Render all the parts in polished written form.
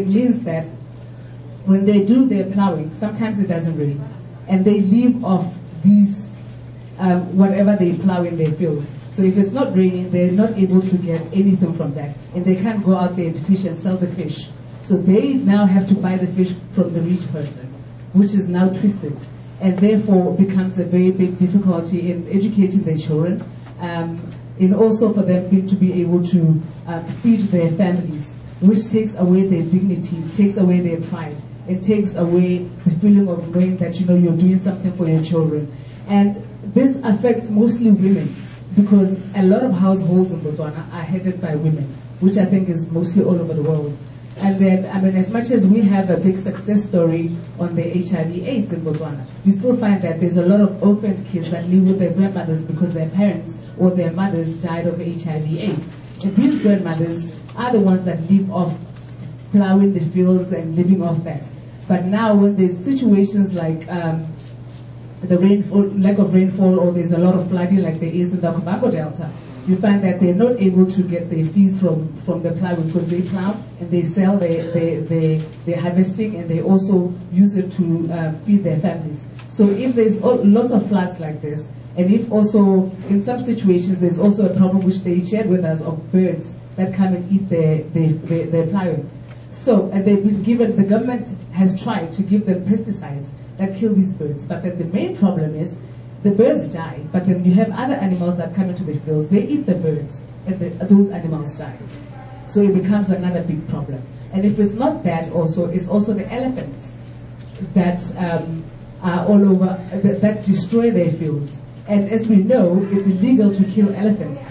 It means that when they do their plowing, sometimes it doesn't rain, and they leave off these whatever they plow in their fields. So if it's not raining, they're not able to get anything from that, and they can't go out there and fish and sell the fish. So they now have to buy the fish from the rich person, which is now twisted, and therefore becomes a very big difficulty in educating their children, and also for them to be able to feed their families, which takes away their dignity, takes away their pride, it takes away the feeling of knowing that you're doing something for your children. And this affects mostly women, because a lot of households in Botswana are headed by women, which I think is mostly all over the world. And then, as much as we have a big success story on the HIV/AIDS in Botswana, we still find that there's a lot of orphaned kids that live with their grandmothers because their parents or their mothers died of HIV/AIDS. And these grandmothers are the ones that live off plowing the fields and living off that. But now when there's situations like the rainfall, lack of rainfall, or there's a lot of flooding like there is in the Okavango Delta, you find that they're not able to get their fees from the plowing, because they plow and they sell their harvesting, and they also use it to feed their families. So if there's lots of floods like this, and if also in some situations there's also a problem which they shared with us of birds that come and eat their plowings. So, and they've been given, the government has tried to give them pesticides that kill these birds, but then the main problem is the birds die, but then you have other animals that come into the fields, they eat the birds, and those animals die. So it becomes another big problem. And if it's not that also, it's also the elephants that are all over, that destroy their fields. And as we know, it's illegal to kill elephants.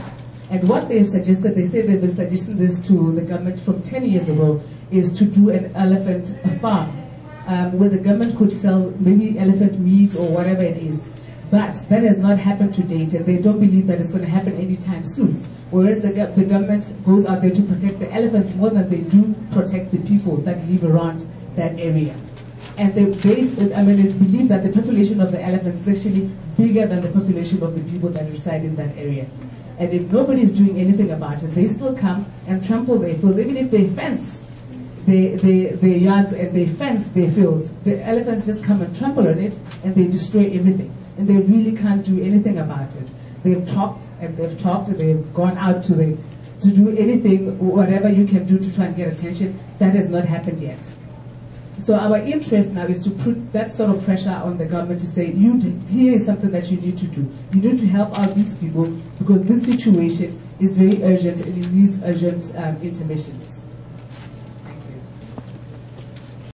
And what they've suggested, they say they've been suggesting this to the government from 10 years ago, is to do an elephant farm, where the government could sell maybe elephant meat or whatever it is. But that has not happened to date, and they don't believe that it's going to happen anytime soon. Whereas the government goes out there to protect the elephants more than they do protect the people that live around that area. And it's believed that the population of the elephants is actually bigger than the population of the people that reside in that area. And if nobody is doing anything about it, they still come and trample their fields. Even if they fence their yards and they fence their fields, the elephants just come and trample on it, and they destroy everything. And they really can't do anything about it. They've talked and they've talked, and they've gone out to do anything, whatever you can do to try and get attention. That has not happened yet. So our interest now is to put that sort of pressure on the government to say, here is something that you need to do. You need to help out these people, because this situation is very urgent and it needs urgent interventions.